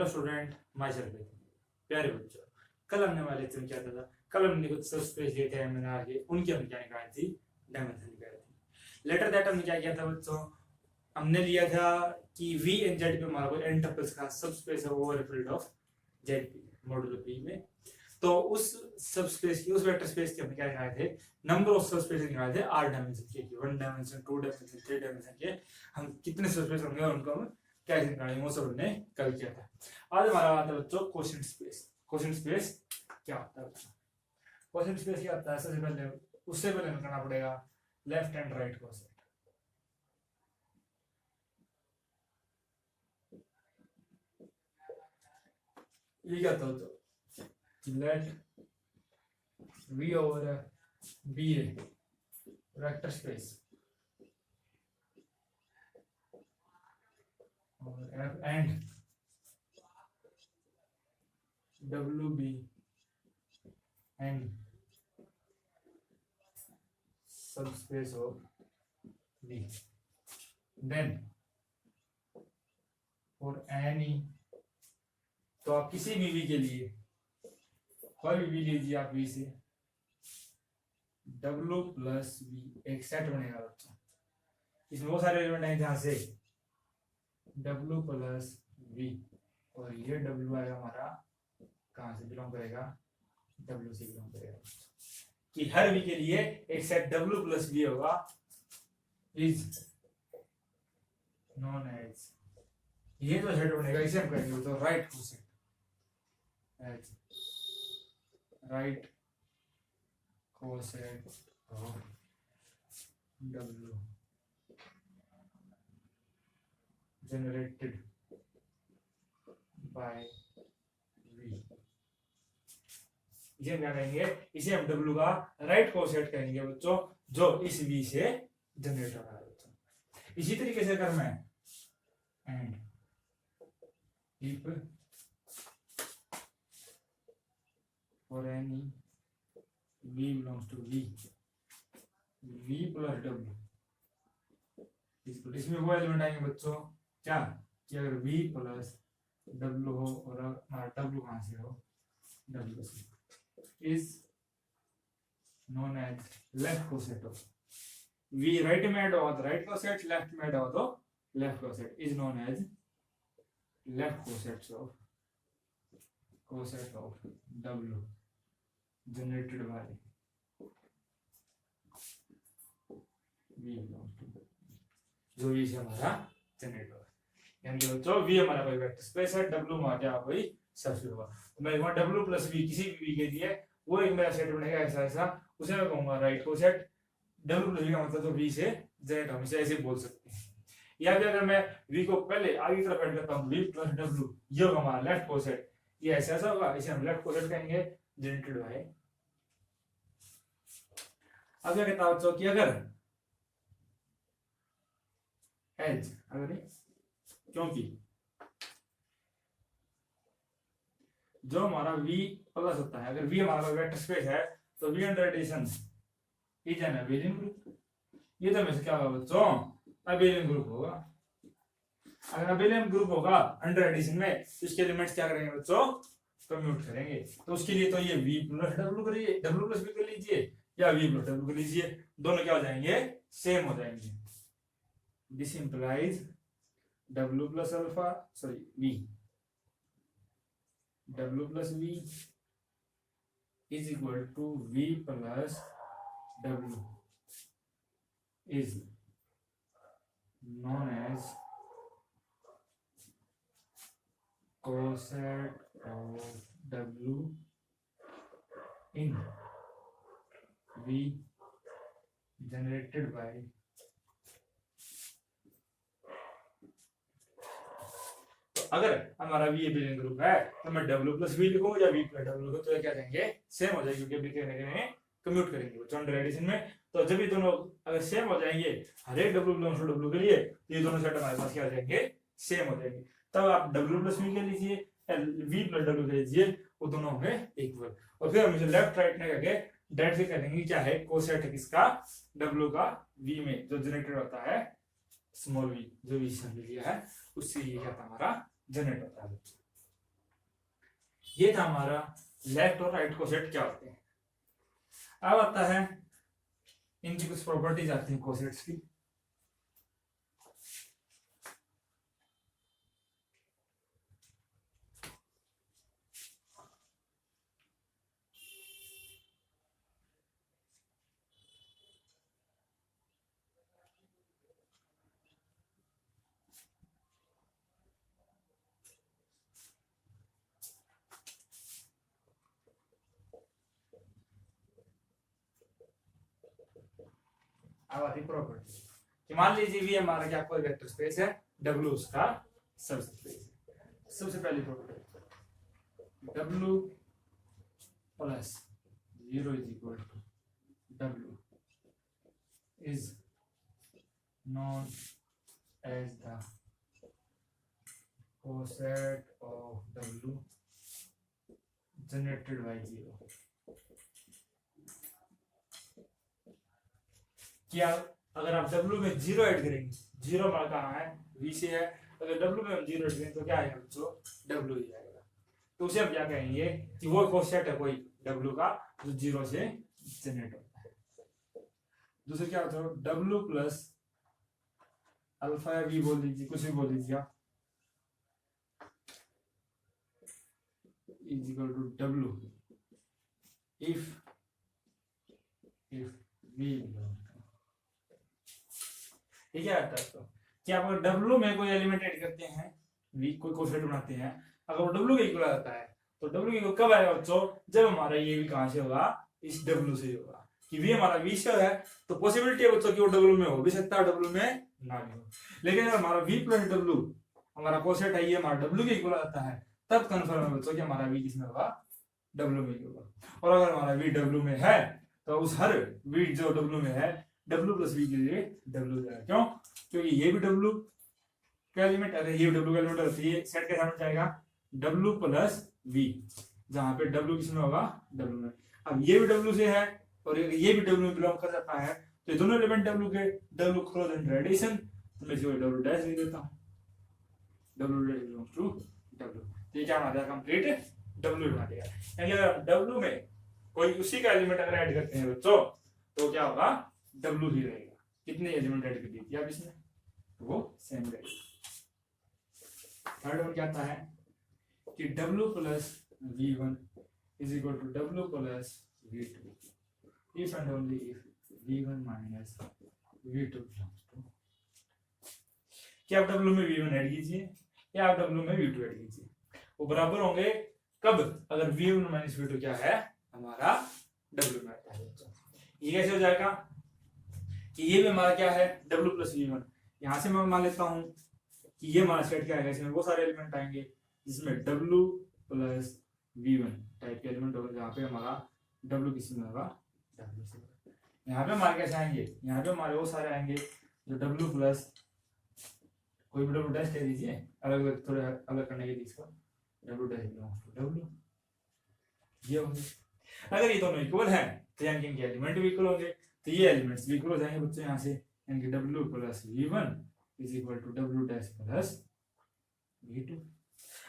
Student, my self. प्यारे बच्चों, कल हमने हमारे लेक्चर में क्या था, कल हमने कुछ सबस्पेस दिए थे एमएनआर के, उनकी हमने क्या निकाली थी, डायमेंशन निकाली थी। लेटर दैट हमने क्या किया था बच्चों, हमने लिया था कि वी एन जेड पे हमारा कोई एन टपल्स का सबस्पेस है over field of Z P modulo P में। तो उस सबस्पेस की, उस वेक्टर स्पेस के हमने क्या निकाले थे, नंबर ऑफ सबस्पेस निकाले थे आर डायमेंशन के, 1 डायमेंशन 2 डायमेंशन 3 डायमेंशन के। हम कितने सबस्पेस होंगे उनको हम क्या निकालेंगे, वो सब हमने कल किया था। आज हमारा आता है बच्चों क्वोशिएंट स्पेस। क्वोशिएंट स्पेस क्या होता है? क्वोशिएंट स्पेस क्या होता है? सबसे पहले उससे पहले हमें करना पड़ेगा लेफ्ट एंड राइट क्वोशिएंट। ये क्या होता है? Let V over B a vector space और F and WB and subspace of B. Then for any, तो आप किसी भी V के लिए कोई भी लीजिए आप V से, W प्लस V एक सेट बनेगा बच्चों। इसमें बहुत सारे एलिमेंट हैं, जहां से W प्लस V, और ये W आएगा हमारा कहां से बिलोंग करेगा, W से बिलोंग करेगा। कि हर V के लिए एक सेट W प्लस V होगा, इज नोन एज, ये जो सेट बनेगा इसे हम कहेंगे तो right quotient, as right quotient of W generated by V। इसे क्या कहेंगे, इसे हम W का राइट क्वोशिएंट कहेंगे बच्चों, जो इस V से जनरेट हो रहा है बच्चों। इसी तरीके से करना है, and if for any V belongs to V plus W, इसमें वो एलिमेंट आएंगे बच्चों क्या, कि अगर V प्लस W हो और हमारा W कहां से हो, W से, is known as left quotient of V। Right में ऐड होगा तो राइट क्वोशिएंट, लेफ्ट में ऐड होगा तो left quotient, is known as left quotient of W generated by V belongs to, जो V से हमारा जनरेट होगा। यानी कि बच्चों V हमारा कोई वेक्टर स्पेस है, W हमारा कोई सबस्पेस होगा। तो मैं कहूँगा W प्लस V किसी भी V के लिए वो एक मेरा सेट बनेगा ऐसा ऐसा, उसे मैं कहूँगा right quotient. W plus V का मतलब तो V से जनरेट, हम इसे ऐसे बोल सकते हैं। या फिर अगर मैं V को पहले आगे तरफ ऐड करता हूँ, V प्लस W, ये होगा हमारा लेफ्ट क्वोशिएंट, ये ऐसा ऐसा होगा, इसे हम लेफ्ट क्वोशिएंट कहेंगे, जनरेटेड बाय। अब क्या कहता बच्चों कि अगर एज, अगर क्योंकि जो हमारा V प्लस होता है, अगर V हमारा वेक्टर स्पेस है तो V under addition is an abelian group. ये तो हमेशा क्या होगा बच्चों, अबेलियन ग्रुप होगा। अगर अबेलियन ग्रुप होगा अंडर एडिशन में, तो इसके एलिमेंट्स क्या करेंगे बच्चों, कम्यूट करेंगे। तो उसके लिए तो ये V प्लस W करिए, W प्लस V कर लीजिए, या V प्लस W कर लीजिए, दोनों क्या हो जाएंगे, सेम हो जाएंगे। This implies W plus alpha, sorry W plus V is equal to V plus W is known as cosec of W in V generated by तो अगर हमारा V एबिलियन ग्रुप है तो मैं W प्लस V लिखूं या V plus W लिखूं, तो क्या जाएंगे, सेम हो जाएगी, क्योंकि कम्यूट करेंगे बच्चों अंडर एडिशन में। तो जब ये दोनों अगर सेम हो जाएंगे हर एक W बिलोंग्स टू W के लिए, तो ये दोनों सेट हमारे पास क्या हो जाएंगे, सेम हो जाएंगे। तब आप W प्लस V के लीजिए, V प्लस W के लीजिए, वो दोनों होंगे इक्वल। और फिर हम इसे लेफ्ट राइट में करके डायरेक्ट से करेंगे क्या है, कोसेट किसका, W का V में जो जनरेटेड होता है स्मॉल v, जो V से हमने लिया है उससे ये क्या था हमारा जनरेट होता है। ये था हमारा लेफ्ट और राइट कोसेट क्या होते हैं। अब आता है इनकी कुछ प्रॉपर्टीज आती हैं कोसेट्स की। अब आती प्रॉपर्टी कि मान लीजिए भी हमारा क्या कोई वेक्टर स्पेस है, डब्ल्यू उसका सब स्पेस है। सबसे पहली property W plus 0 is equal to W is known as the coset of W generated by 0। क्या अगर आप W में 0 ऐड करेंगे, 0 हमारा कहाँ है, V से है, अगर W में हम 0 ऐड करेंगे तो क्या आएगा बच्चों, W ही आएगा। तो उसे हम क्या कहेंगे कि वो कोसेट है कोई W का जो 0 से जनरेट होता है। दूसरे क्या होता है W प्लस अल्फा या V बोल दीजिए, कुछ भी बोल दीजिए आप, is equal to W if V ठीक है। तो क्या आप अगर डब्ल्यू में कोई एलिमेंट ऐड करते हैं, वी कोई कोसेट बनाते हैं, अगर वो डब्ल्यू के इक्वल आता है तो डब्ल्यू के इक्वल कब आएगा बच्चों, जब हमारा ये भी कहां से होगा, इस डब्ल्यू से होगा। कि वी हमारा वी से है तो पॉसिबिलिटी है बच्चों कि वो डब्ल्यू में हो भी सकता है, डब्ल्यू में ना भी हो। लेकिन अगर हमारा वी प्लस डब्ल्यू हमारा कोसेट है, ये हमारा डब्ल्यू के इक्वल आता है, तब कंफर्म है बच्चों कि हमारा वी किसमें होगा, डब्ल्यू में होगा। और अगर हमारा वी डब्ल्यू में है तो उस हर वी जो डब्ल्यू में है W प्लस वी के लिए W जाएगा। क्यों? क्योंकि ये भी W का एलिमेंट, अगर ये W का एलिमेंट है ये सेट के सामने जाएगा W प्लस V, जहां पे W किसमें होगा, W में। अब ये भी W से है और ये भी W में बिलोंग कर सकता है, तो ये दोनों एलिमेंट W के, W क्रॉस एंड एडिशन, तो मैं इसको W डैश लिख देता हूं, W dash belongs to W। तो ये क्या बना देगा, कंप्लीट W बना देगा। यानी अगर W में कोई उसी का एलिमेंट अगर ऐड करते हैं बच्चों तो क्या होगा, W ही रहेगा। कितने एलिमेंट ऐड कर दिए आप इसमें, वो सेम रहेगा। थर्ड वन क्या आता है कि W plus V1 is equal to W plus V2 if and only if V1 minus V2 belongs to. क्या आप W में V1 ऐड कीजिए या आप W में V2 ऐड कीजिए, वो बराबर होंगे कब, अगर V1 माइनस V2 क्या है, हमारा W में आता है। ये कैसे हो जाएगा कि ये भी हमारा क्या है, W प्लस V1। यहां से मैं मान लेता हूं कि ये हमारा सेट क्या है, इसमें वो सारे एलिमेंट आएंगे जिसमें W प्लस V1 टाइप के एलिमेंट होगा, जहां पे हमारा W किसमें होगा, W से। यहाँ पे हमारे कैसे आएंगे, यहाँ पे हमारे वो सारे आएंगे जो W प्लस कोई भी W डैश कह दीजिए, अलग अलग थोड़े अलग करने के लिए इसका W dash belongs to W, ये होंगे। अगर ये दोनों इक्वल हैं तो यानी कि इनके एलिमेंट भी इक्वल होंगे, तो ये एलिमेंट्स भी इक्वल हो जाएंगे बच्चों यहाँ से, यानी कि W plus V1 is equal to W dash plus V2।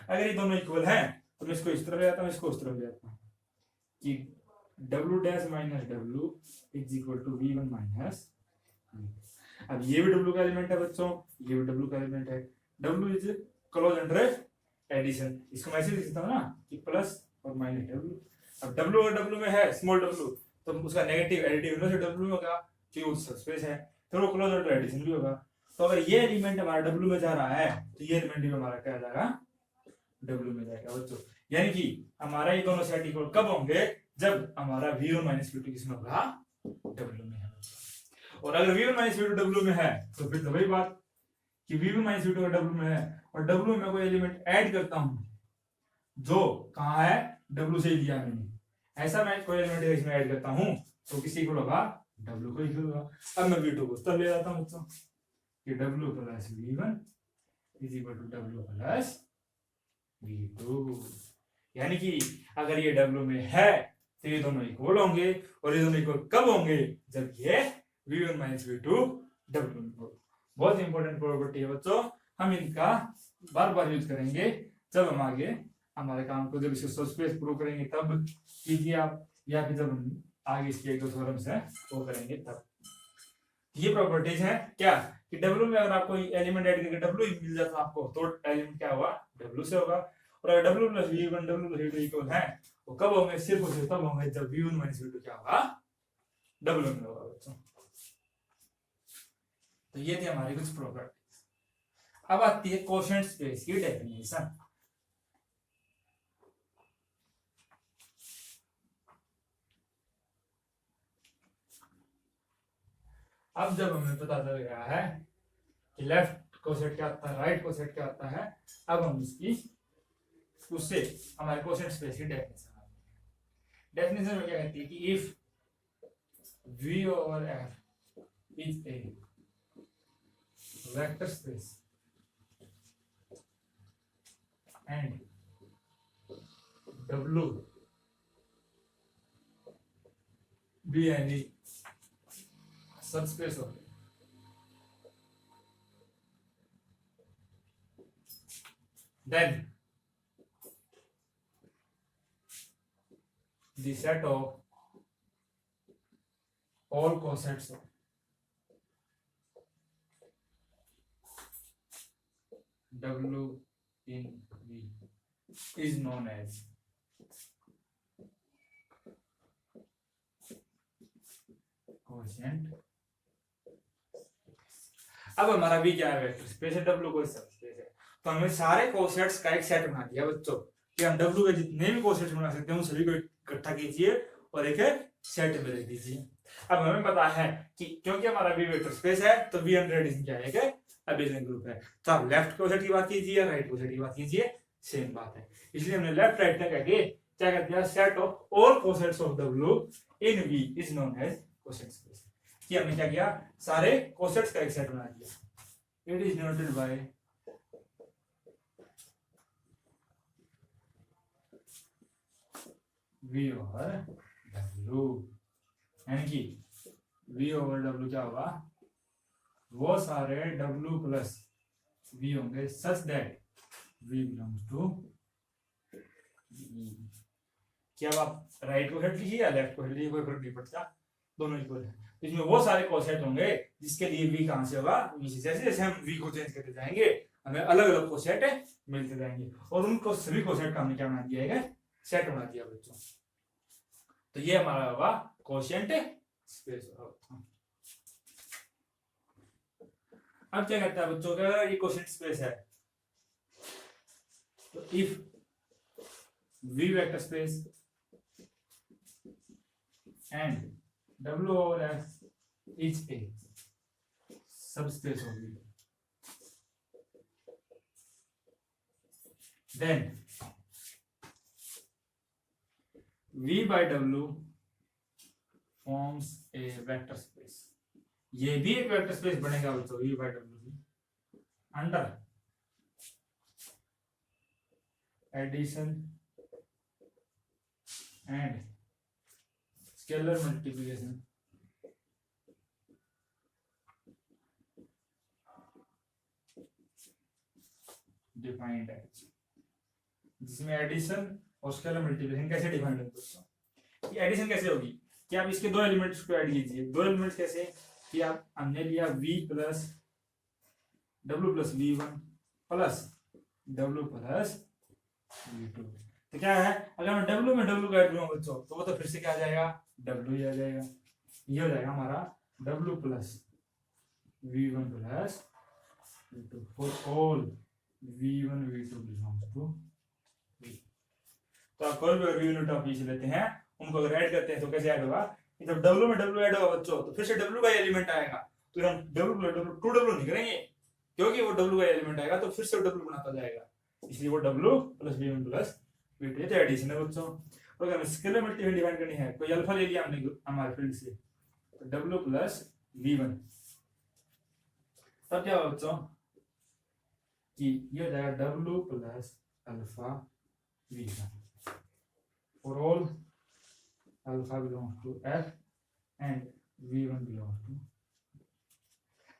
अगर ये दोनों इक्वल हैं तो मैं इसको इस तरफ ले आता हूँ, इसको उस तरफ ले आता हूँ कि W dash minus W is equal to V1 minus V2। अब ये भी W का एलिमेंट है बच्चों, ये भी W का एलिमेंट है, W is close under addition, इसको मैं ऐसे लिख सकता हूँ ना कि प्लस और माइनस W। अब W अगर W में है स्मॉल w तो उसका नेगेटिव एडिटिव इनवर्स W में होगा कि वो सबस्पेस है, फिर वो क्लोज अंडर एडिशन भी होगा। तो अगर ये एलिमेंट हमारा W में जा रहा है तो ये एलिमेंट भी हमारा क्या जाएगा, W में जाएगा बच्चों। यानी कि हमारा ये दोनों सेट इक्वल कब होंगे, जब हमारा V1 माइनस V2 किसमें होगा, W में है। और अगर V1 माइनस V2 W में है तो फिर तो वही बात कि V1 माइनस V2 अगर W में है और W में कोई एलिमेंट ऐड करता हूं जो कहाँ है, W से लिया मैंने, ऐसा मैं कोई एलिमेंट इसमें ऐड करता हूं तो किसी को होगा, W को इक्वल होगा। अब मैं V2 को तब ले जाता हूं बच्चों कि W plus V1 is equal to W plus V2। यानी कि अगर ये W में है तो ये दोनों इक्वल होंगे, और ये दोनों इक्वल कब होंगे, जब ये V1 माइनस V2 W में हो। बहुत इंपॉर्टेंट प्रॉपर्टी है बच्चों, हम इनका बार बार यूज करेंगे जब हम आगे हमारे काम को जब इसको सबस्पेस प्रूव करेंगे तब कीजिए आप, या फिर जब हम आगे इसके एक दो थ्योरम्स हैं वो करेंगे तब। ये प्रॉपर्टीज है क्या कि डब्ल्यू में अगर आपको एलिमेंट ऐड करके डब्ल्यू मिल जाता आपको तो एलिमेंट क्या होगा डब्ल्यू से होगा। और अगर W plus V one W plus V two equal है वो कब होंगे, सिर्फ और सिर्फ तब होंगे जब V one minus V two क्या होगा डब्ल्यू में होगा बच्चों। तो ये थी हमारी कुछ प्रॉपर्टीज। अब आती है कोशेंट स्पेस की डेफिनेशन। अब जब हमें पता चल गया है कि लेफ्ट कोसेट क्या आता है राइट कोसेट क्या आता है, अब हम उससे हमारे कोसेट स्पेस की डेफिनेशन आती है। डेफिनेशन में क्या कहती है कि if V over F is a vector space and W be any subspace of it, then the set of all cosets of W in V is known as quotient। अब हमारा भी क्या है वेक्टर स्पेस है, W कोई subspace है, तो हमें सारे कोसेट्स का एक सेट बना दिया बच्चों कि हम W के जितने भी कोसेट्स बना सकते हैं उन सभी को इकट्ठा कीजिए और एक सेट में रख दीजिए। अब हमें पता है कि क्योंकि हमारा V वेक्टर स्पेस है तो V अंडर एडिशन क्या है एडिशन ग्रुप है, तो आप लेफ्ट कोसेट की बात कीजिए राइट कोसेट की बात कीजिए सेम बात है, इसलिए हमने लेफ्ट राइट का कह क्या कर दिया set of all cosets of W in V is known as coset space. कि हमने क्या किया सारे कोसेट्स का एक सेट बना दिया। It is denoted by V over W, यानी कि V ओवर W क्या होगा वो सारे W प्लस V होंगे such that V belongs to V। क्या आप राइट को हेड लीजिए या लेफ्ट को हेड लीजिए कोई फर्क नहीं पड़ता, दोनों इक्वल है। तो इसमें वो सारे कोसेट होंगे जिसके लिए V कहां से होगा, जैसे जैसे हम V को चेंज करते जाएंगे हमें अलग अलग कोसेट मिलते जाएंगे और उनको सभी कोसेट का हमने क्या बना दिया है सेट बना दिया बच्चों। तो ये हमारा होगा कोशेंट स्पेस। अब क्या कहता है बच्चों का ये कोशेंट स्पेस है, तो if V vector space and W over F is a subspace of V, then V by W forms a vector space। ये भी एक वेक्टर स्पेस बनेगा बच्चों V by W भी under addition and scalar multiplication defined है, जिसमें addition और scalar multiplication कैसे डिफाइंड है दोस्तों। ये एडिशन कैसे होगी कि आप इसके दो एलिमेंट्स को ऐड कीजिए, दो एलिमेंट्स कैसे कि आप हमने लिया V plus W plus V1 plus W plus V2, तो क्या है अगर मैं W में W का ऐड करूंगा बच्चों तो वो तो फिर से क्या आ जाएगा W ही आ जाएगा। ये हो जाएगा हमारा W plus V1 plus V2 for all V1 V2 belongs to V। तो आप कोई भी V1 टॉप पीछे लेते हैं उनको अगर ऐड करते हैं तो कैसे ऐड होगा, जब W में W ऐड होगा बच्चों तो फिर से W का एलिमेंट आएगा, तो हम W प्लस W 2W नहीं करेंगे क्योंकि वो W का एलिमेंट आएगा तो फिर से W बनाता जाएगा, इसलिए वो W plus V1 plus V2 तो एडिशन है बच्चों। और अगर स्केलर मल्टीप्लिकेशन डिफाइन करनी है कोई अल्फा ले लिया हमने हमारे फील्ड से तो W प्लस V1, तब क्या होगा बच्चों कि ये हो जाएगा W plus alpha V1 for all alpha belongs to F and V1 belongs to.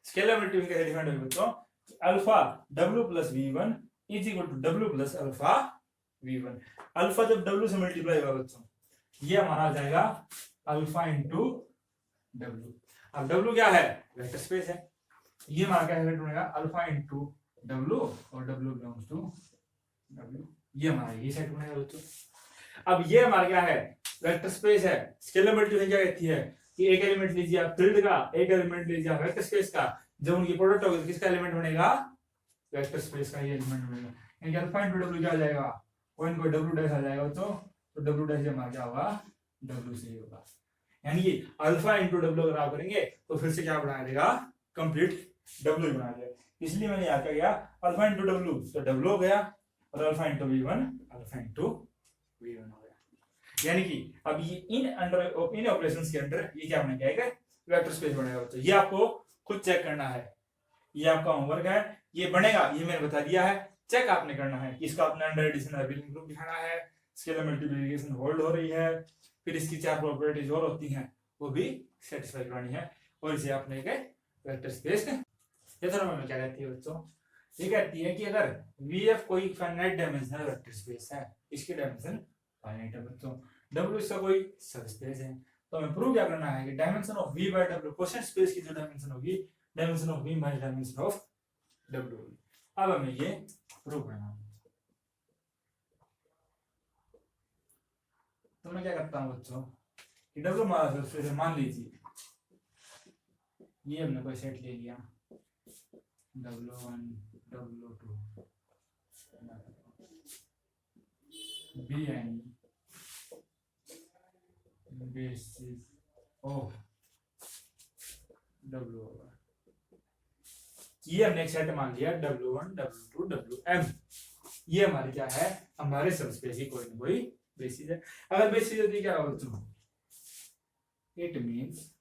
Scalar multiplication कैसे डिफाइन होगा बच्चों, alpha W plus V1 is equal to W plus alpha v1। Alpha जब w से मल्टीप्लाई होगा बच्चों, ये हमारा आ जाएगा अल्फा इंटू w। अब w क्या है, वेक्टर स्पेस है, ये हमारा क्या है, अल्फा इंटू w, और w बिलोंग्स टू w, ये हमारा ये सेट बनेगा बच्चों। अब ये हमारा क्या है, वेक्टर स्पेस है। स्केलर मल्टीप्लिकेशन क्या कहती है कि एक एलिमेंट लीजिए आप फील्ड का, एक एलिमेंट लीजिए आप वेक्टर स्पेस का, जब उनकी प्रोडक्ट होगी किसका एलिमेंट बनेगा, वेक्टर स्पेस का ये एलिमेंट बनेगा। यानी अल्फा इनटू w क्या आ जाएगा, पॉइंट को w डैश आ जाएगा तो w डैश हमारा क्या होगा, w से ही होगा। यानी कि अल्फा इनटू w अगर आप करेंगे तो फिर से क्या बना देगा, कंप्लीट w बना देगा। इसलिए मैंने यहाँ क्या किया, अल्फा इनटू w तो w हो गया, और alpha into v1 alpha into v1 हो गया। यानी कि अब ये इन ऑपरेशंस के अंदर ये क्या बनेगा, एक वेक्टर स्पेस बनेगा बच्चों। ये आपको खुद चेक करना है, ये आपका होमवर्क है, ये बनेगा, ये मैंने बता दिया है, चेक आपने करना है कि इसका अपने अंडर एडिशन रिपीटिंग ग्रुप दिखाना है, स्केलर मल्टीप्लिकेशन होल्ड हो रही है, फिर इसकी 4 प्रॉपर्टीज और होती हैं वो भी सेटिस्फाई करनी है, और इसे आपने एक वेक्टर स्पेस। ये थोड़ा में क्या कहती है बच्चों, ये कहती है कि अगर VF कोई फाइनाइट डायमेंशनल वेक्टर स्पेस है, इसकी डायमेंशन फाइनाइट है बच्चों, W इसका कोई सबस्पेस है, तो हमें प्रूव क्या करना है कि dimension of V by W, quotient space की जो डायमेंशन होगी, dimension of V minus dimension of W। अब हमें ये प्रूव करना है। तो मैं क्या करता हूं बच्चों कि W हमारा सबस्पेस है, मान लीजिए ये हमने कोई सेट ले लिया W1 W2 Bn basis of W होगा। ये हमने एक सेट मान लिया W1 W2 Wm, ये हमारी क्या है, हमारे सबस्पेस की कोई ना कोई बेसिस है। अगर बेसिस होती क्या होगा बच्चों, it means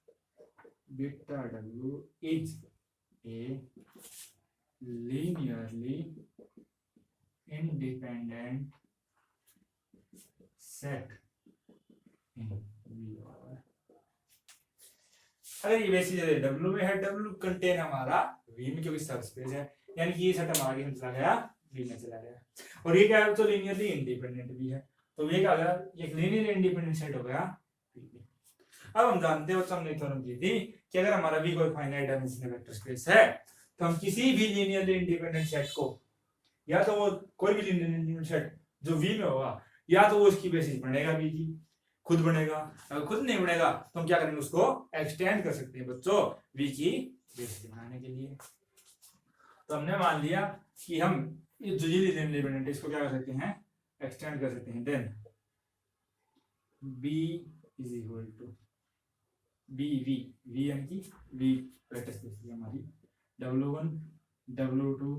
beta W is a linearly independent set in V over। अगर ये बेसिस W में है, W कंटेन हमारा V में, क्योंकि सबस्पेस है, यानी कि ये सेट हमारा में चला गया, V में चला गया, और ये क्या है तो लीनियरली इंडिपेंडेंट भी है, तो ये क्या हो गया, एक लीनियरली इंडिपेंडेंट सेट हो गया V में। अब हम जानते हैं, हमने थ्योरम की थी कि अगर हमारा V कोई फाइनाइट डायमेंशनल वेक्टर स्पेस है, तो हम किसी भी लीनियरली इंडिपेंडेंट सेट को, या तो वो कोई भी लीनियरली इंडिपेंडेंट सेट जो V में होगा, या तो वो उसकी बेसिस बनेगा V की, खुद बनेगा, अगर खुद नहीं बनेगा तो हम क्या करेंगे, उसको एक्सटेंड कर सकते हैं बच्चों V की बेसिस बनाने के लिए। तो हमने मान लिया कि हम ये जो लीनियरली इंडिपेंडेंट है इसको क्या कर सकते हैं, एक्सटेंड कर सकते हैं। Then B is equal to V यानी कि V वेक्टर स्पेस है हमारी, W1 W2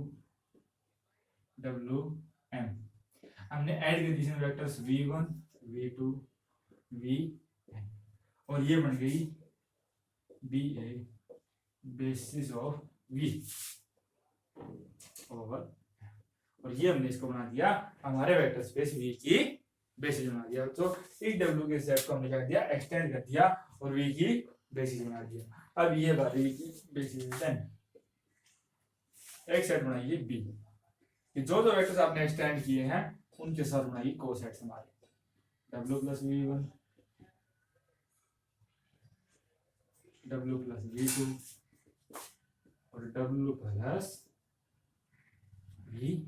Wm, हमने ऐड कर दी वेक्टर्स V1 V2 Vn, और ये बन गई BA basis of V over, और ये हमने इसको बना दिया हमारे वेक्टर स्पेस V की बेसिस बना दिया। तो इस W के सेट को हमने क्या दिया, एक्सटेंड कर दिया और V की बेसिस बना दिया। अब ये बात V की बेसिस, देन एक सेट बनाइए B, कि जो जो वेक्टर्स आपने एक्सटेंड किए हैं उनके साथ बनाइए कोसेट्स हमारे, W plus V1 W plus V2 और W प्लस Vn,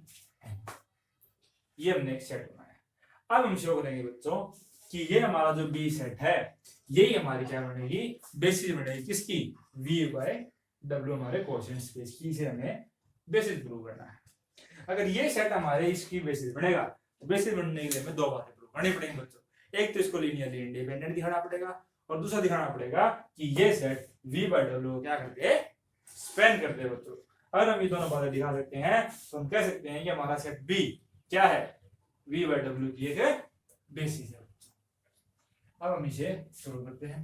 ये हमने एक सेट बनाया। अब हम शो करेंगे बच्चों कि ये हमारा जो B सेट है, यही हमारी क्या बनेगी, बेसिस बनेगी किसकी, V बाय W हमारे क्वोशिएंट स्पेस की, इसे हमें बेसिस प्रूव करना है। अगर ये सेट हमारे इसकी बेसिस बनेगा, तो बेसिस बनने के लिए हमें दो बातें प्रूव करनी पड़ेंगी बच्चों। एक तो इसको लीनियरली इंडिपेंडेंट दिखाना पड़ेगा, और दूसरा दिखाना पड़ेगा कि ये सेट V बाय W क्या करते, स्पैन करते बच्चों। अगर हम ये दोनों बातें दिखा सकते हैं तो हम कह सकते हैं कि हमारा सेट B क्या है, V बाय W की एक बेसिस है। अब हम इसे शुरू करते हैं।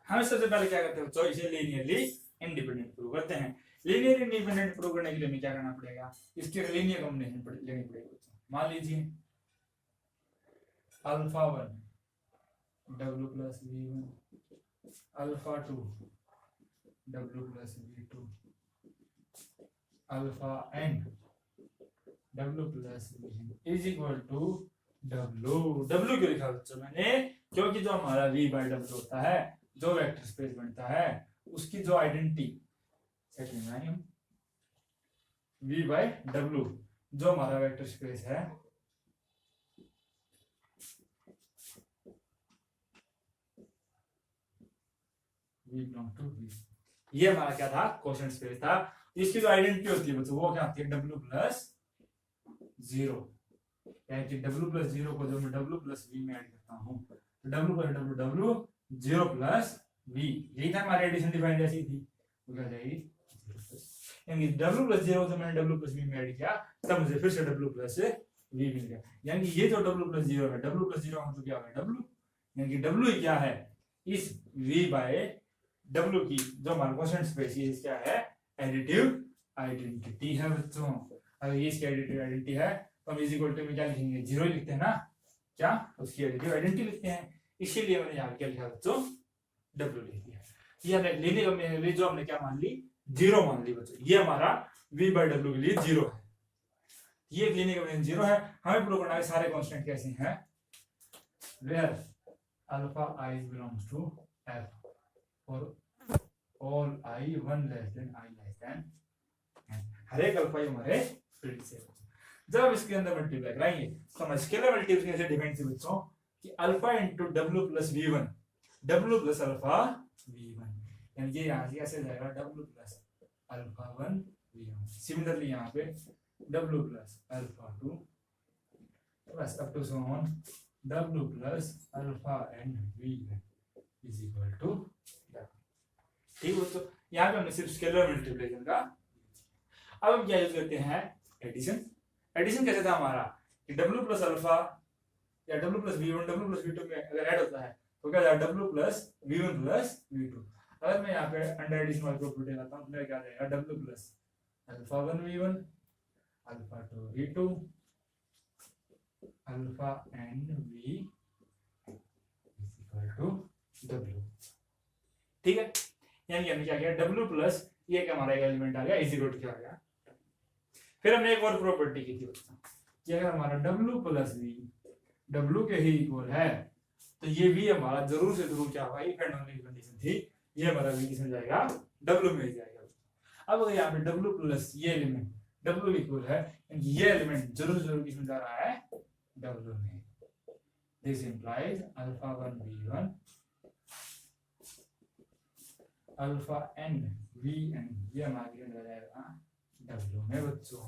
हम सबसे पहले क्या करते हैं बच्चों, इसे लीनियरली इंडिपेंडेंट प्रूव करते हैं। लीनियर इंडिपेंडेंट प्रूव करने के लिए हमें क्या करना पड़ेगा, इसके लीनियर कॉम्बिनेशन लेनी पड़ेगी बच्चों। मान लीजिए alpha 1 W plus V1 alpha two W plus V2 alpha n W plus Vn is equal to W क्यों लिखा बच्चों मैंने, क्योंकि जो हमारा V बाय W होता है, जो वेक्टर स्पेस बनता है, उसकी जो आइडेंटिटी सेट लेना है हम V बाय W, जो हमारा वेक्टर स्पेस है V belong to V, ये हमारा क्या था, क्वोशिएंट स्पेस था। इसकी जो आइडेंटिटी होती है बच्चों वो क्या होती है, W प्लस 0, यानी कि W प्लस 0 को जो मैं W प्लस V में ऐड करता हूँ तो W plus W 0 plus V, यही था हमारी एडिशन डिफाइन जैसी थी, वो क्या जाएगी, यानी W प्लस 0 से मैंने W प्लस V में ऐड किया तब मुझे फिर से W प्लस V मिल गया। यानी ये जो W प्लस 0 है, W प्लस 0 मतलब क्या होगा W, यानी कि W क्या है, इस V बाय W की जो हमारा क्वोशिएंट स्पेस है क्या है, एडिटिव आइडेंटिटी है बच्चों। अगर ये इसकी एडिटिव आइडेंटिटी है तो हम इज इक्वल टू में क्या लिखेंगे, 0 ही लिखते हैं ना, क्या उसकी एडिटिव आइडेंटिटी लिखते हैं, इसीलिए मैंने यहाँ क्या लिखा बच्चों, W लिख दिया। ये हमने लेने का मैंने जो हमने क्या मान ली, 0 मान ली बच्चों, ये हमारा V बाय W के लिए 0 है, ये लेने का मैंने 0 है। हमें प्रूव करना है सारे कांस्टेंट कैसे हैं, where alpha I belongs to F और all I 1 less than I less than n, हर एक अल्फा हमारे फील्ड से। जब इसके अंदर मल्टीप्लाई कराएंगे तो हम स्केलर मल्टीप्लिकेशन से डिफाइन से बच्चों कि alpha into W plus V1 W plus alpha V1, यानी ये यहाँ से कैसे जाएगा, W plus alpha 1 V1। Similarly यहाँ पे W प्लस अल्फा 2 बस up to so on W plus alpha n V1 is equal to, ठीक है। तो यहाँ पे हमने सिर्फ स्केलर मल्टीप्लिकेशन का। अब हम क्या यूज करते हैं, एडिशन। एडिशन कैसे था हमारा कि W प्लस अल्फा या W plus V1 W plus V2 में अगर ऐड होता है तो क्या जाएगा, W plus V1 plus V2। अगर मैं यहाँ पे अंडर एडिशन वाली प्रॉपर्टी लगाता हूँ तो मेरा क्या जाएगा, W plus alpha 1 V1 alpha 2 V2 alpha n V equal to W, ठीक है। यानी हमने क्या किया, W प्लस ये क्या हमारा एलिमेंट आ गया, इज इक्वल टू क्या आ गया। फिर हमने एक और प्रॉपर्टी की थी बच्चों कि अगर हमारा W प्लस V W के ही इक्वल है तो ये V हमारा जरूर से जरूर क्या होगा, इफ एंड ओनली कंडीशन थी, ये हमारा V किसमें जाएगा, W में जाएगा। अब अगर यहाँ पे W प्लस ये एलिमेंट W इक्वल है, ये एलिमेंट जरूर से जरूर किसमें जा रहा है, W में। This implies alpha 1 V1 alpha n Vn, ये हमारा चला जाएगा W में बच्चों।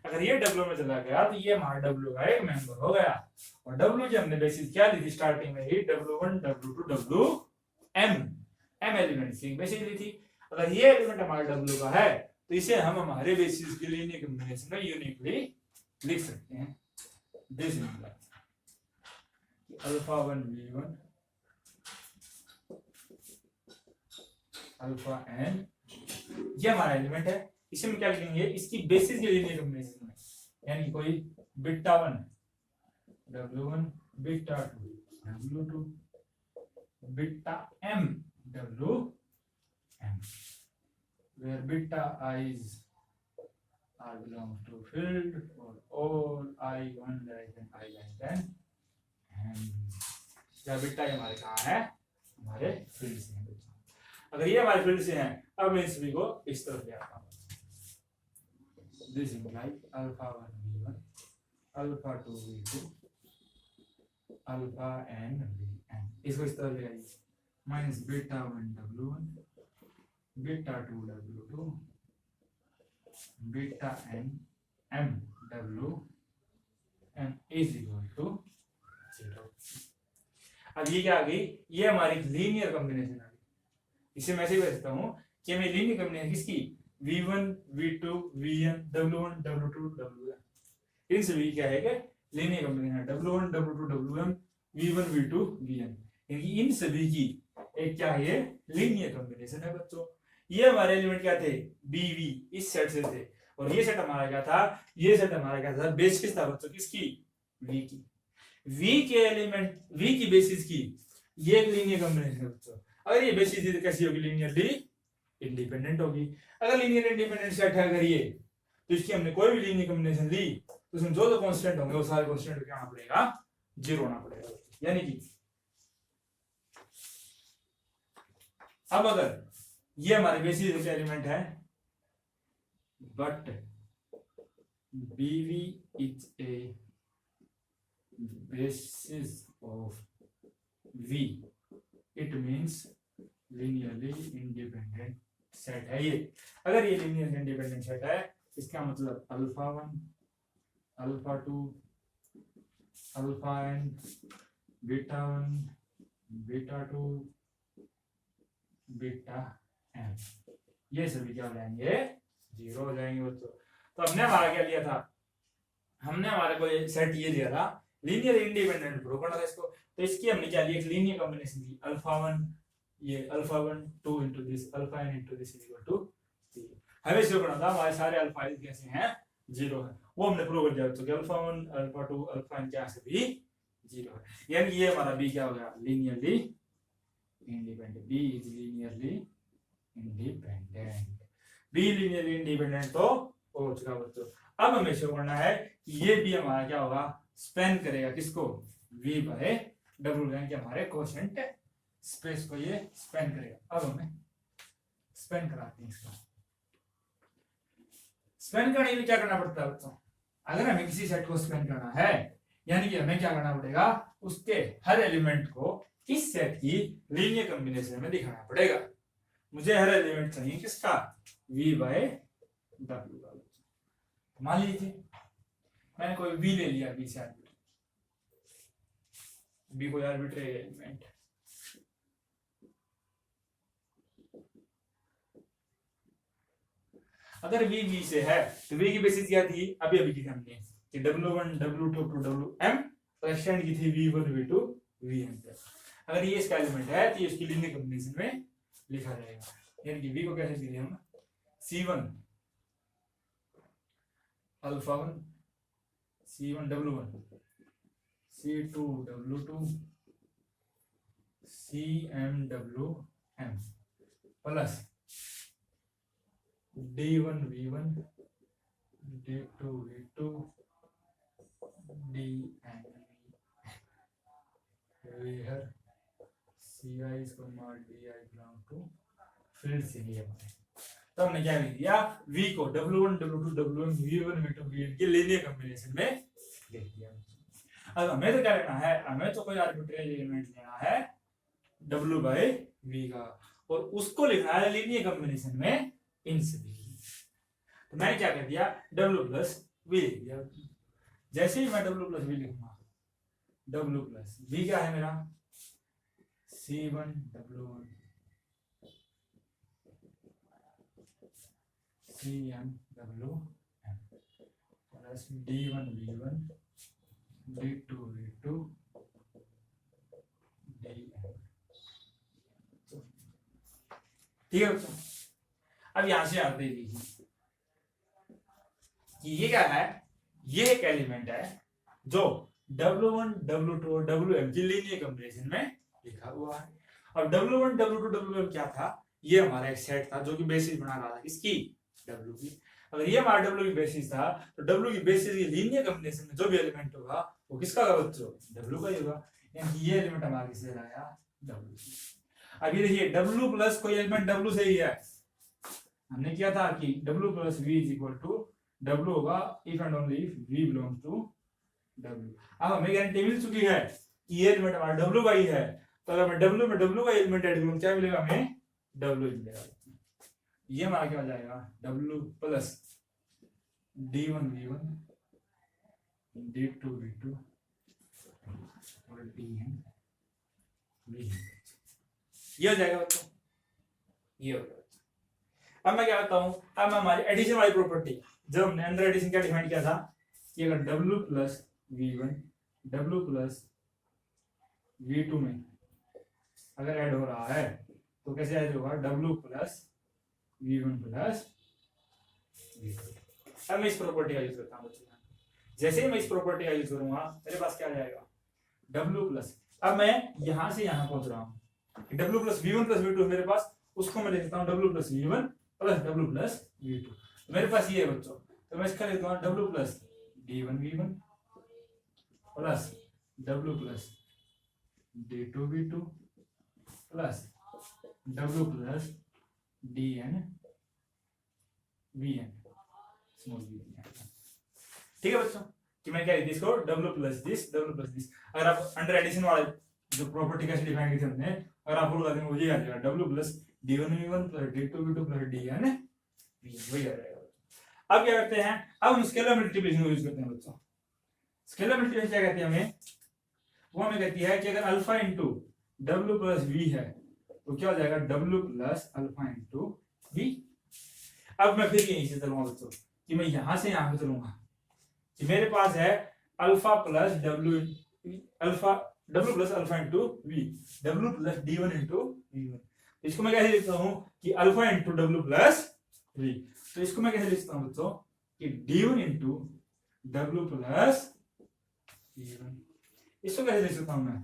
अगर ये W में चला गया तो ये हमारा W का एक मेंबर हो गया, और W की हमने बेसिस क्या ली थी स्टार्टिंग में ही, W1 W2 Wm, m elements की बेसिस ली थी। अगर ये एलिमेंट हमारा W का है तो इसे हम हमारे बेसिस के लीनियर कॉम्बिनेशन में यूनिकली लिख सकते हैं। This implies alpha 1 V1 alpha n, ये हमारा एलिमेंट है, इसे हम क्या लिखेंगे, इसकी बेसिस के लीनियर कॉम्बिनेशन में, यानी कोई beta 1 W1 beta 2 W2 beta m Wm, where beta i's are belongs to field for all I1 less than I less than n। या बीटा हमारे कहाँ है, हमारे फील्ड से है। अगर ये हमारे फील्ड से हैं, अब मैं इस V को इस तरफ ले आता हूँ। This implies alpha 1 V1 alpha 2 V2 alpha n Vn, इसको इस तरफ ले आइए, minus beta 1 W1 beta 2 W2 beta n m Wm is equal to 0। अब ये क्या आ गई, ये हमारी लीनियर कॉम्बिनेशन आ गई। इसे मैं ऐसे ही कहता हूँ कि मैं लीनियर कॉम्बिनेशन किसकी, V1 V2 Vn W1 W2 Wm, इन सभी क्या है कि linear combination W1 W2 Wm V1 V2 Vn, यानी इन सभी की एक क्या है, लीनियर कॉम्बिनेशन है बच्चों। ये हमारे एलिमेंट क्या थे, BV, इस सेट से थे, और ये सेट हमारा क्या था, ये सेट हमारा क्या था, बेस किस था बच्चों, किसकी, V की। V के एलिमेंट, V की बेसिस की ये एक लीनियर कॉम्बिनेशन है बच्चों। अगर ये बेसिस थी तो कैसी होगी, लीनियरली इंडिपेंडेंट होगी। अगर लीनियर इंडिपेंडेंट सेट है अगर ये, तो इसकी हमने कोई भी लीनियर कॉम्बिनेशन ली तो उसमें जो जो कांस्टेंट होंगे वो सारे कांस्टेंट को क्या होना पड़ेगा, जीरो होना पड़ेगा। यानी कि अब अगर ये हमारे बेसिस एलिमेंट है but BV is a basis of V, it means linearly independent set है ये। अगर ये linearly independent सेट है इसका मतलब alpha 1 alpha 2 alpha n beta 1 beta 2 beta n, ये सभी क्या हो जाएंगे, जीरो हो जाएंगे बच्चों। तो हमने हमारा क्या लिया था, हमने हमारे को सेट ये लिया था लीनियर इंडिपेंडेंट प्रूव करना था इसको। तो इसकी हमने क्या लिया, एक लीनियर कॉम्बिनेशन ली अल्फा 1 ये alpha 1 2 into this alpha n into this equal to 0। हमें शो करना था हमारे सारे अल्फा कैसे हैं, जीरो है, वो हमने प्रूव कर दिया। तो अल्फा 1 अल्फा 2 अल्फा n क्या से भी जीरो है, यानी ये हमारा बी क्या हो गया, linearly independent. B is linearly independent, B linearly independent तो हो चुका बच्चों। अब हमें शो करना है कि ये भी हमारा क्या होगा, स्पेन करेगा किसको, v बाय w, यानी कि हमारे कोशेंट स्पेस को ये स्पेन करेगा। अब हमें स्पेन कराते हैं इसका। स्पेन करने के लिए क्या करना पड़ता है बच्चों, अगर हमें किसी सेट को स्पेन करना है यानी कि हमें क्या करना पड़ेगा, उसके हर एलिमेंट को इस सेट की लीनियर कॉम्बिनेशन में दिखाना पड़ेगा। मुझे हर एलिमेंट चाहिए किसका, v बाय w का। मान लीजिए मैंने कोई v ले लिया, b से आर्बिट्रेरी, b कोई आर्बिट्रेरी एलिमेंट, अगर v से है तो v की बेसिस क्या थी, अभी अभी की हमने कि w1 w2 to wm और एक्सटेंड की थी v1 v2 vm तक। अगर ये इसका एलिमेंट है तो इसकी लीनियर कॉम्बिनेशन में लिखा जाएगा, यानी कि v को कैसे लिखेंगे हम, c1 alpha 1 c1 w1 c2 w2 cm wm plus d1 v1 d2 v2 dn where ci is comma di belong to field से ही हमारे। तो हमने क्या लिख दिया, v को w1 w2 wm v1 v2 vn के लीनियर कॉम्बिनेशन में लिख दिया। अब हमें तो क्या लेना है, हमें तो कोई आर्बिट्रेरी एलिमेंट लेना है w बाय v का और उसको लिखना है लीनियर कॉम्बिनेशन में इन सभी। तो मैंने क्या कर दिया, w प्लस v लिख दिया। जैसे ही मैं w प्लस v लिखूंगा, w प्लस v क्या है मेरा, c1 w1 cm wm plus d1 v1 d2 v2 dn। ठीक है बच्चों, अब यहां से आप देख लीजिए कि ये क्या है, ये एक एलिमेंट है जो w1 w2 और wm की लीनियर कॉम्बिनेशन में लिखा हुआ है। और w1 w2 wm क्या था, ये हमारा एक सेट था जो कि बेसिस बना रहा था किसकी, w की। अगर ये हमारा w की बेसिस था तो w की बेसिस की लीनियर कॉम्बिनेशन में जो भी एलिमेंट होगा वो किसका होगा बच्चों, w का ही होगा। यानी ये एलिमेंट हमारा किससे आया, w। अब ये देखिए w प्लस कोई एलिमेंट w से ही है, हमने किया था कि w plus v is equal to w होगा if and only if v belongs to w। अब हमें गारंटी मिल चुकी है कि ये एलिमेंट हमारा w का ही है, तो अगर मैं w में w का एलिमेंट ऐड करूं क्या मिलेगा, हमें w मिलेगा। ये हमारा क्या हो जाएगा, w plus d1 v1 d2 v2 और dn v। ये हो जाएगा बच्चों, ये हो जाएगा। अब मैं क्या करता हूं, अब मैं हमारी एडिशन वाली प्रॉपर्टी, जब हमने अंडर एडिशन क्या डिफाइन किया था कि अगर w plus v1 w plus v2 में अगर ऐड हो रहा है तो कैसे ऐड होगा, w plus v1 plus v2। अब मैं इस प्रॉपर्टी का यूज करता हूं बच्चों। जैसे ही मैं इस प्रॉपर्टी का यूज करूंगा मेरे पास क्या आ जाएगा, w प्लस अब मैं यहां से यहां पहुंच रहा हूं, W plus V one plus V two मेरे पास, उसको मैं लिखता हूँ W plus V one plus W plus V two. मेरे पास ये है बच्चों, तो मैं इसका लिखता हूँ W plus D one V one plus W plus D two V two plus W plus D N V N small V N. ठीक है बच्चों, कि मैं क्या लिखती इसको W plus this W plus this. अगर आप अंडर एडिशन वाले जो प्रॉपर्टी कैसे डिफाइन की थी हमने, अगर आप लगा देंगे वही आ जाएगा W plus D one V one plus D two V two plus D N वही आ जाएगा। अब क्या करते हैं, अब हम स्केलर मल्टीप्लिकेशन यूज करते हैं बच्चों। स्केलर मल्टीप्लिकेशन क्या कहती है हमें, वो हमें कहती है कि अगर alpha into W plus V है तो क्या हो जाएगा W plus alpha into V. अब मैं फिर यहीं से चलूंगा बच्चों, कि मैं यहां से यहां पे चलूंगा, कि मेरे पास है alpha plus W alpha W plus alpha into V W plus D one into V one. इसको मैं कैसे लिखता हूं कि alpha into W plus V. तो इसको मैं कैसे लिखता हूं बच्चों कि D one into W plus V one. इसको कैसे लिख सकता हूं मैं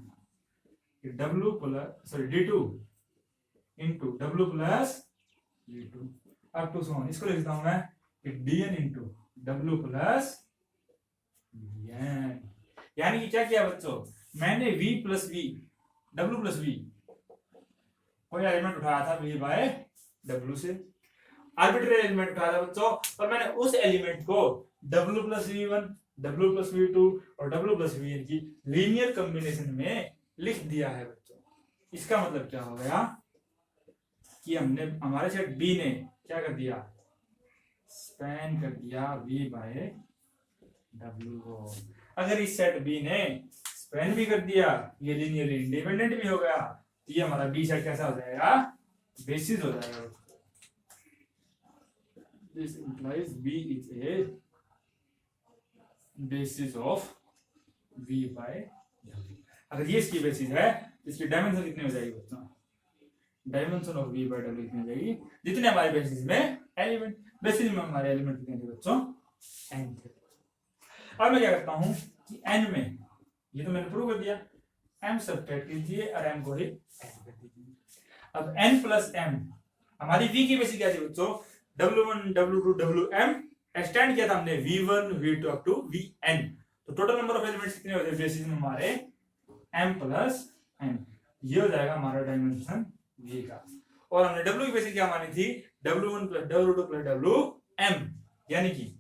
कि W plus sorry D two into W plus V two up to so. इसको लिखता हूं मैं कि D N into W plus यानी कि क्या किया बच्चों, मैंने v plus V W plus V कोई एलिमेंट उठाया था v बाय w से, आर्बिट्रेरी एलिमेंट उठाया था बच्चों, और मैंने उस एलिमेंट को w plus V one w plus V two और w प्लस वी एन की लीनियर कॉम्बिनेशन में लिख दिया है बच्चों। इसका मतलब क्या हो गया कि हमने हमारे सेट b ने क्या कर दिया, स्पैन कर दिया v बाय w को। अगर इस सेट b ने स्पैन भी कर दिया, ये लीनियरली इंडिपेंडेंट भी हो गया, तो ये हमारा b सेट कैसा हो जाएगा, बेसिस हो जाएगा। दिस इंप्लाइज b इज a basis of v by w। अगर ये इसकी बेसिस है तो इसकी डायमेंशन कितनी हो जाएगी बच्चों, dimension of v by w कितनी हो जाएगी, जितने हमारे बेसिस में एलिमेंट, बेसिस में हमारे एलिमेंट कितने थे बच्चों, n थे। अब मैं क्या करता हूं कि n में, ये तो मैंने प्रूव कर दिया, m सब्ट्रैक्ट कीजिए और m को ही ऐड कर दीजिए। अब n प्लस m हमारी v की बेसिस क्या थी बच्चों, w1 w2 wm एक्सटेंड किया था हमने v1 v2 up to vn, तो टोटल नंबर ऑफ एलिमेंट्स कितने होते हैं बेसिस में हमारे m प्लस n। ये हो जाएगा हमारा डायमेंशन v का। और हमने w की बेसिस क्या मानी थी, w1 plus w2 plus wm, यानी कि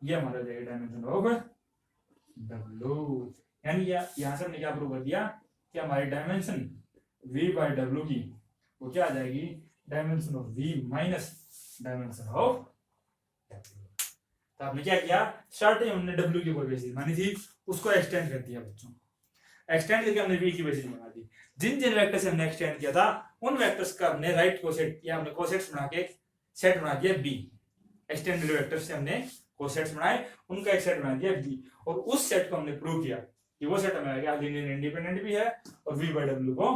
ये हमारा हो जाएगा डायमेंशन ऑफ w। यानी यहां से हमने क्या प्रूव कर दिया कि हमारी डायमेंशन v बाय w की वो क्या आ जाएगी, dimension of v minus dimension of w। तो आपने क्या किया, स्टार्टिंग हमने w की कोई बेसिस मानी थी, उसको एक्सटेंड कर दिया बच्चों, एक्सटेंड करके हमने v की बेसिस बना दी। जिन जिन वेक्टर से हमने एक्सटेंड किया था उन वेक्टर्स का हमने राइट कोसेट या हमने कोसेट्स बना के सेट बना दिया b। एक्सटेंडेड वेक्टर से हमने कोसेट्स बनाए, उनका एक सेट बना दिया b, और उस सेट को हमने प्रूव किया कि वो सेट हमारा लीनियर इंडिपेंडेंट भी है और v बाय w को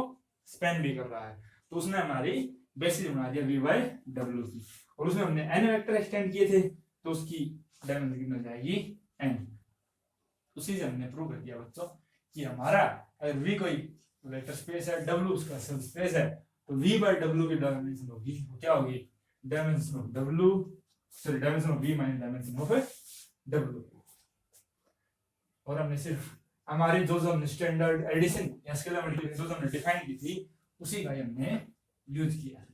स्पैन भी कर रहा है। तो उसने हमारी बेसिस बना दिया v बाय w की, और उसमें हमने n वेक्टर एक्सटेंड किए थे, तो उसकी डायमेंशन कितनी हो जाएगी n। उसी से हमने प्रूव कर दिया बच्चों कि हमारा अगर v कोई वेक्टर स्पेस है, w उसका सब स्पेस है, तो v बाय w की डायमेंशन होगी क्या होगी, dimension of w sorry dimension of v minus dimension of w। और हमने सिर्फ हमारी जो हमने स्टैंडर्ड एडिशन या स्केलर मल्टीप्लिकेशन जो हमने डिफाइन की थी उसी का हमने यूज किया।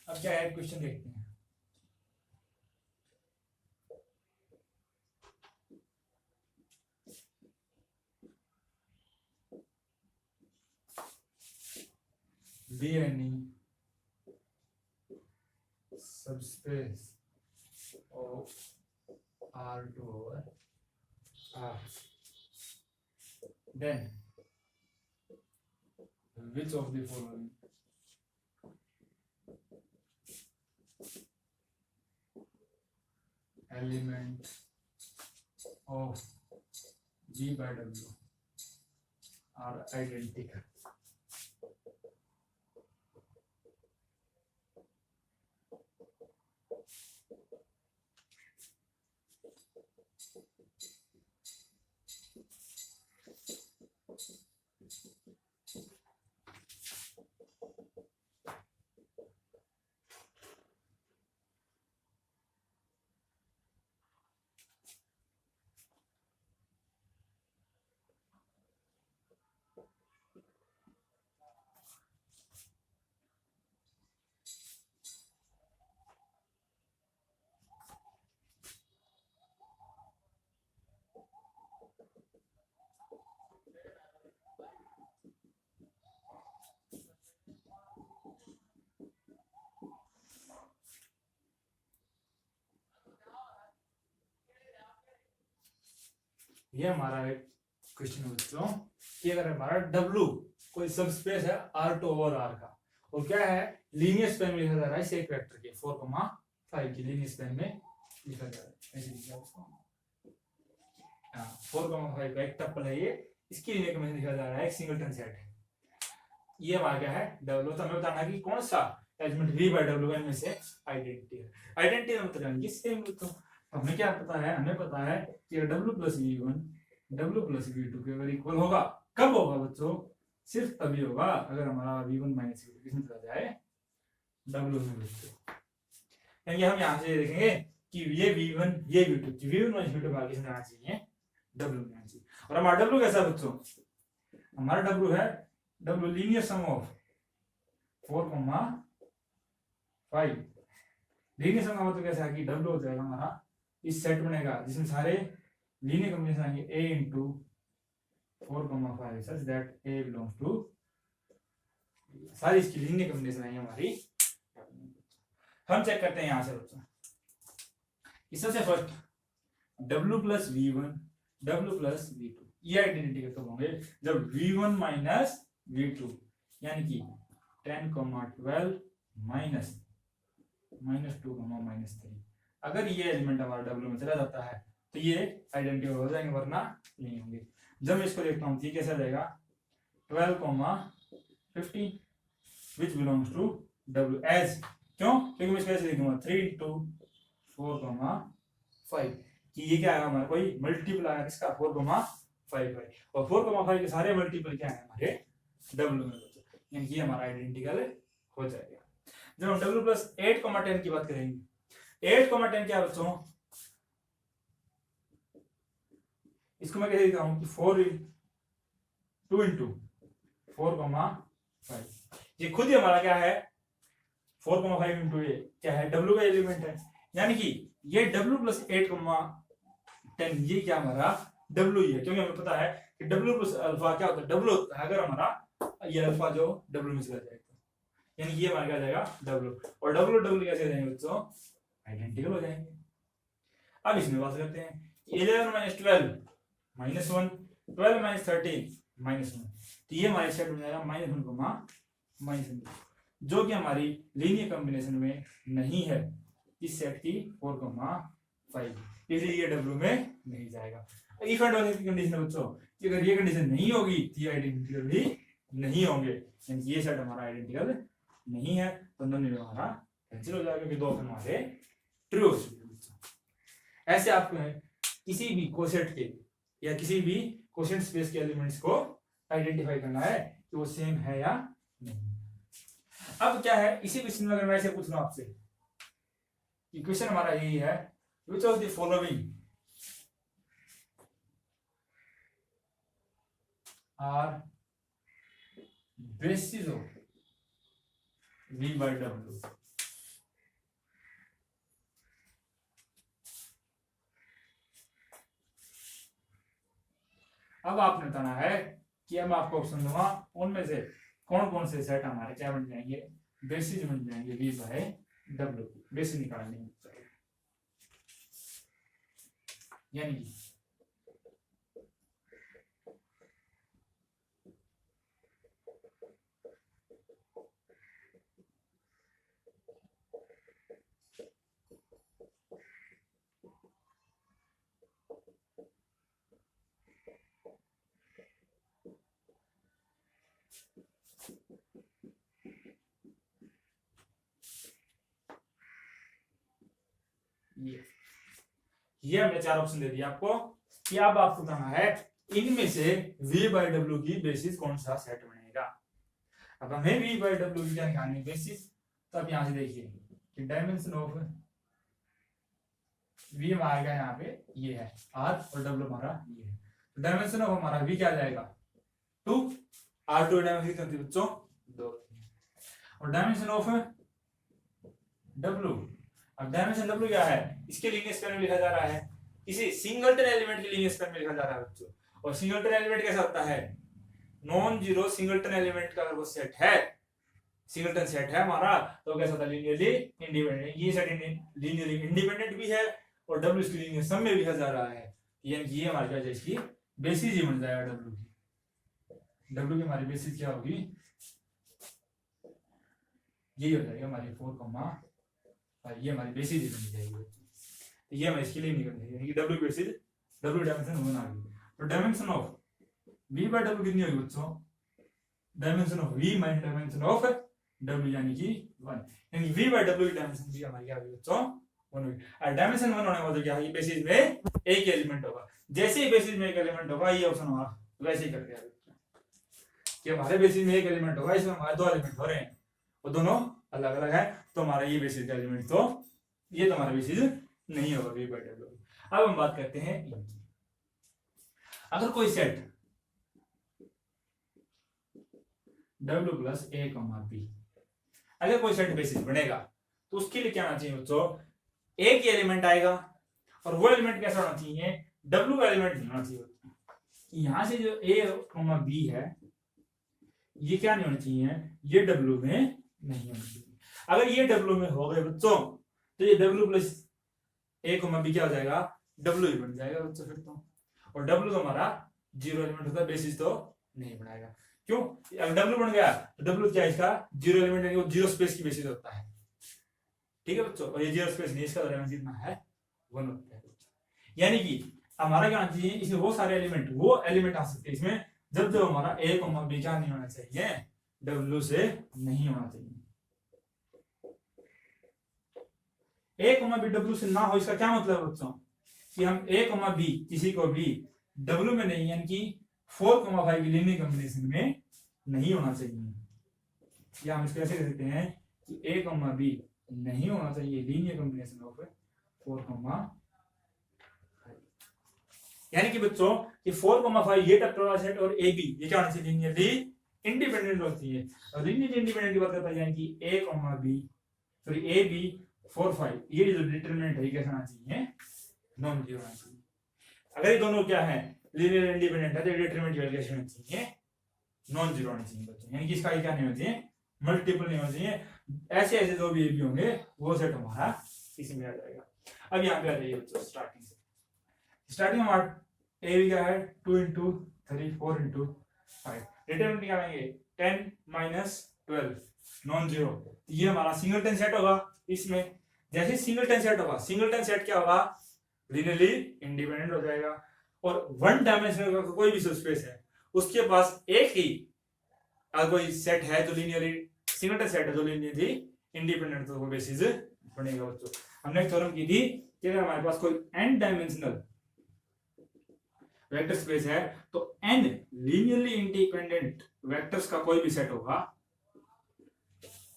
अब क्या है, क्वेश्चन देखते हैं। be any subspace of R2 over R, then which of the following element of G by W are identical? ये हमारा एक क्वेश्चन बच्चों कि अगर हमारा W कोई सब स्पेस है R2 ओवर R का और क्या है लीनियर स्पेन में लिखा जा रहा है एक वेक्टर के 4,5 की लीनियर स्पेन में लिखा जा रहा है ऐसे लिखा उसको 4,5 का एक टपल है ये इसकी लीनियर कॉम्बिनेशन लिखा जा रहा है एक सिंगलटन सेट है ये हमारा क्या है W तो हमें बताना है कि कौन सा एलिमेंट V बाय W इनमें से आइडेंटिटी है आइडेंटिटी मतलब जानेंगे सेम तो हमें क्या पता है हमें पता है कि W plus V1 W plus V2 के अगर इक्वल होगा कब होगा बच्चों सिर्फ तभी होगा अगर हमारा V1 माइनस V2 किसमें चला जाए W में बच्चों यानी हम यहाँ से देखेंगे कि ये V1 ये V2 माइनस V2 आगे से आना चाहिए W में आना चाहिए और हमारा W कैसा बच्चों हमारा W है W linear sum of 4,5 linear sum का मतलब कैसा है कि W हो जाएगा हमारा इस सेट बनेगा जिसमें सारे लीनियर कॉम्बिनेशन आएंगे A into 4,5 such that A belongs to सारी इसकी लीनियर कॉम्बिनेशन आएंगे हमारी हम चेक करते हैं यहां से बच्चों सबसे first W plus V1 W plus V2 ये आइडेंटिटी कब होंगे जब V1 माइनस V2 यानी कि 10,12 माइनस -2, -3 अगर ये एलिमेंट हमारा W में चला जाता है तो ये आइडेंटिटी हो जाएंगे वरना नहीं होंगे जब मैं इसको देखता हूँ ये कैसा जाएगा 12,15 which belongs to W as क्यों क्योंकि मैं इसको ऐसे लिखूंगा 3 इंटू 4,5 कि ये क्या है हमारा कोई मल्टीपल आया इसका 4,5 है और 4,5 के सारे मल्टीपल क्या है हमारे W में यानी कि हमारा आइडेंटिकल हो जाएगा जब हम W प्लस 8,10 की बात करेंगे 8,10 क्या बच्चों इसको मैं कैसे लिखता हूं कि 2 इंटू 4,5 ये खुद ही हमारा क्या है 4,5 इंटू ये क्या है W का एलिमेंट है यानी कि ये W प्लस 8,10 ये क्या हमारा W ही है क्योंकि हमें पता है कि W प्लस अल्फा क्या होता है W होता है अगर हमारा ये अल्फा जो W में चला जाएगा यानी ये हमारा क्या जाएगा W और W कैसे जाएंगे बच्चों आइडेंटिकल हो जाएंगे अब इसमें बात करते हैं 11 माइनस 12 -1 12 माइनस 13 -1 तो ये हमारे सेट बन जाएगा -1, जो कि हमारी लीनियर कॉम्बिनेशन में नहीं है इस सेट की 4,5 इसलिए ये W में नहीं जाएगा इफ एंड ओनली की कंडीशन बच्चों कि अगर ये कंडीशन नहीं होगी तो ये आइडेंटिकल भी नहीं होंगे यानी ये सेट हमारा आइडेंटिकल नहीं है तो नन में हमारा कैंसिल हो जाएगा क्योंकि दो ऑप्शन हमारे ट्रू हो चुके ऐसे आपको है किसी भी कोसेट के या किसी भी कोसेट स्पेस के एलिमेंट्स को आइडेंटिफाई करना है कि वो सेम है या नहीं अब क्या है इसी क्वेश्चन में अगर मैं ऐसे पूछ लूं आपसे कि क्वेश्चन हमारा यही है which of the following are basis of V by W अब आपने बताना है कि अब आपको ऑप्शन दूंगा उनमें से कौन कौन से सेट हमारे क्या बन जाएंगे बेसिस बन जाएंगे V by W बेसिस निकालने चाहिए यानी कि ये हमने चार ऑप्शन दे दिया आपको कि अब आपको कहना है इनमें से V by W की बेसिस कौन सा सेट बनेगा अब हमें V by W की क्या निकालनी है बेसिस तो अब यहां से देखिए कि डायमेंशन ऑफ V आएगा यहाँ पे ये है R और W हमारा ये है तो डायमेंशन ऑफ हमारा V क्या आ जाएगा 2 R2 डायमेंशन कितनी थी बच्चों 2 और डायमेंशन ऑफ W अब डायमेंशन W क्या है इसके लीनियर स्पेन में लिखा जा रहा है किसी सिंगलटन एलिमेंट के लीनियर स्पेन में लिखा जा रहा है बच्चों और सिंगलटन एलिमेंट कैसा होता है, नॉन जीरो सिंगलटन एलिमेंट का अगर वो सेट है, सिंगलटन सेट है हमारा, तो कैसा होता है, लीनियरली इंडिपेंडेंट। ये सेट लीनियरली इंडिपेंडेंट भी है और डब्ल्यू इसकी लीनियर सम में भी जा रहा है, यानी कि ये हमारे क्या इसकी बेसिस ही बन जाएगा डब्ल्यू की। डब्ल्यू की हमारी बेसिस क्या होगी, यही हो जाएगा हमारी 4, ये हमारी बेसिस ही बन जाएगी। तो ये हमें इसके लिए निकल जाएगी, यानी कि डब्ल्यू की बेसिस, डब्ल्यू डायमेंशन 1 आ गई। तो dimension of v by W कितनी होगी बच्चों, dimension of v minus dimension of w यानी कि 1, यानी v बाय w की डायमेंशन भी हमारी क्या होगी बच्चों 1 होगी। और डायमेंशन 1 होने का मतलब क्या है, ये बेसिस में एक एलिमेंट होगा। जैसे ही बेसिस में एक एलिमेंट होगा, ये ऑप्शन हमारा वैसे ही कर दिया कि हमारे बेसिस में एक एलिमेंट होगा, इसमें हमारे 2 एलिमेंट हो रहे हैं और दोनों अलग अलग है, तो हमारा ये बेसिस का एलिमेंट, तो ये तो हमारा बेसिस नहीं होगा v बाय w। अब हम बात करते हैं इनकी। अगर कोई set w plus a b, अगर कोई सेट बेसिस बनेगा तो उसके लिए क्या आना चाहिए बच्चों, एक ही एलिमेंट आएगा और वो एलिमेंट कैसा होना चाहिए, w का एलिमेंट नहीं होना चाहिए। यहां से जो a b है, ये क्या नहीं होना चाहिए, ये w में नहीं होना चाहिए। अगर ये w में हो गए बच्चों, तो ये w प्लस a b क्या हो जाएगा, w ही बन जाएगा बच्चों फिर तो। और w तो हमारा जीरो एलिमेंट होता है, बेसिस तो नहीं बनाएगा। क्यों, अगर w बन गया तो w क्या है, इसका जीरो एलिमेंट, यानी वो जीरो स्पेस की बेसिस होता है। ठीक है बच्चों, और ये जीरो स्पेस नहीं, इसका डायमेंशन कितना है 1 होता है। यानी कि हमारा क्या चाहिए, इसमें वो सारे एलिमेंट, वो एलिमेंट आ सकते हैं इसमें जब हमारा a b क्या नहीं होना चाहिए, w से नहीं होना चाहिए। a b w से ना हो, इसका क्या मतलब है बच्चों, कि हम a b किसी को भी w में नहीं, यानी कि 4, 5 की लीनियर कॉम्बिनेशन में नहीं होना चाहिए। या हम इसको ऐसे कह सकते हैं कि a b नहीं होना चाहिए लीनियर कॉम्बिनेशन ऑफ 4, 5, यानी कि बच्चों कि 4, 5 ये टेट्राहेड्रल सेट और a b ये क्या होना चाहिए, लीनियरली इंडिपेंडेंट होती है। और लीनियरली इंडिपेंडेंट की बात करता है, यानी कि a b sorry a b 4, 5 ये जो डिटरमिनेंट है, कैसा होना चाहिए, नॉन जीरो होना चाहिए। अगर ये दोनों क्या है, लीनियर इंडिपेंडेंट है, तो डिटरमिनेंट वैल्यू कैसे होनी चाहिए, नॉन जीरो होनी चाहिए बच्चों, यानी कि इसका क्या नहीं होना चाहिए, मल्टीपल नहीं होना चाहिए। ऐसे ऐसे जो भी होंगे वो सेट हमारा इसी में आ जाएगा। अब यहाँ पे आ जाइए बच्चों स्टार्टिंग से। स्टार्टिंग हमारा ए भी क्या है, 2 into 3 4 into 5, डिटरमिनेंट क्या आएंगे 10 minus 12 नॉन जीरो। ये हमारा सिंगलटन सेट होगा। इसमें जैसे सिंगलटन सेट होगा, सिंगलटन सेट क्या होगा, लीनियरली इंडिपेंडेंट हो जाएगा। और 1 डायमेंशनल का कोई भी सबस्पेस है, उसके पास एक ही अगर कोई सेट है जो लीनियरली सिंगलटन सेट है जो लीनियरली इंडिपेंडेंट, तो वो बेसिस बनेगा बच्चों। हमने थ्योरम की थी कि अगर हमारे पास कोई n डायमेंशनल वेक्टर स्पेस है, तो n लीनियरली इंडिपेंडेंट वेक्टर्स का कोई भी सेट होगा,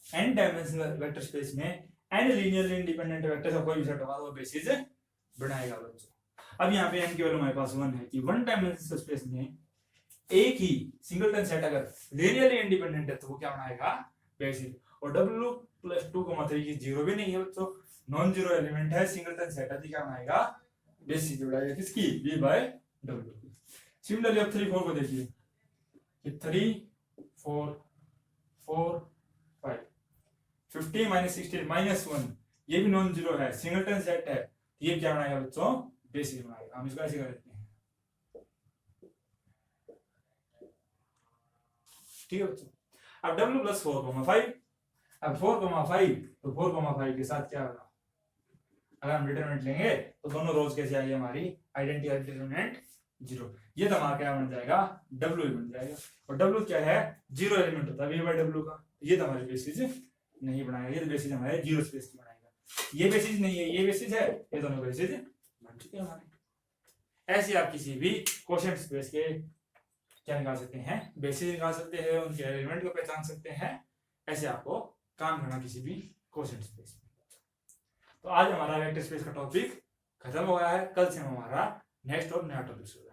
n डायमेंशनल वेक्टर स्पेस में n लीनियरली इंडिपेंडेंट वेक्टर्स का कोई भी सेट होगा, तो वो बेसिस बनाएगा बच्चों। अब यहाँ पे n की वैल्यू हमारे पास 1 है कि 1 डायमेंशनल स्पेस में एक ही सिंगलटन सेट अगर लीनियरली इंडिपेंडेंट है, तो वो क्या बनाएगा, बेसिस। और w प्लस 2, 3 की जीरो भी नहीं है बच्चों, नॉन जीरो एलिमेंट है, सिंगलटन सेट है, क्या बनाएगा, बेसिस बनाएगा किसकी, v बाय w। सिमिलरली अब 3 4 को देखिए कि 3 4 4 5 50 minus 16 minus 1 ये भी नॉन जीरो है, सिंगलटन सेट है, ये क्या बनाएगा बच्चों, बेसिस बनाएगा। हम इसको ऐसे कर देते हैं, ठीक है बच्चों। अब w प्लस 4, 5, अब 4, 5 तो 4, 5 के साथ क्या होगा, अगर हम डिटरमिनेंट लेंगे तो दोनों रोज कैसे आएगी हमारी, आइडेंटिटी डिटरमिनेंट 0। ये तो हमारा क्या बन जाएगा, w बन जाएगा। और w क्या है, जीरो एलिमेंट होता है v बाय w का, ये तो हमारी बेसिस नहीं बनाएगा, ये तो बेसिस हमारे जीरो स्पेस की बनाएगा। ये बेसिस नहीं है, ये बेसिस है, ये दोनों बेसिस बन चुके हैं हमारे। ऐसे आप किसी भी क्वोशिएंट स्पेस के क्या निकाल सकते हैं, बेसिस निकाल सकते हैं, उनके एलिमेंट को पहचान सकते हैं। ऐसे आपको काम करना किसी भी क्वोशिएंट स्पेस में। तो आज हमारा वेक्टर स्पेस का टॉपिक खत्म हो गया है, कल से हमारा नेक्स्ट और नया टॉपिक शुरू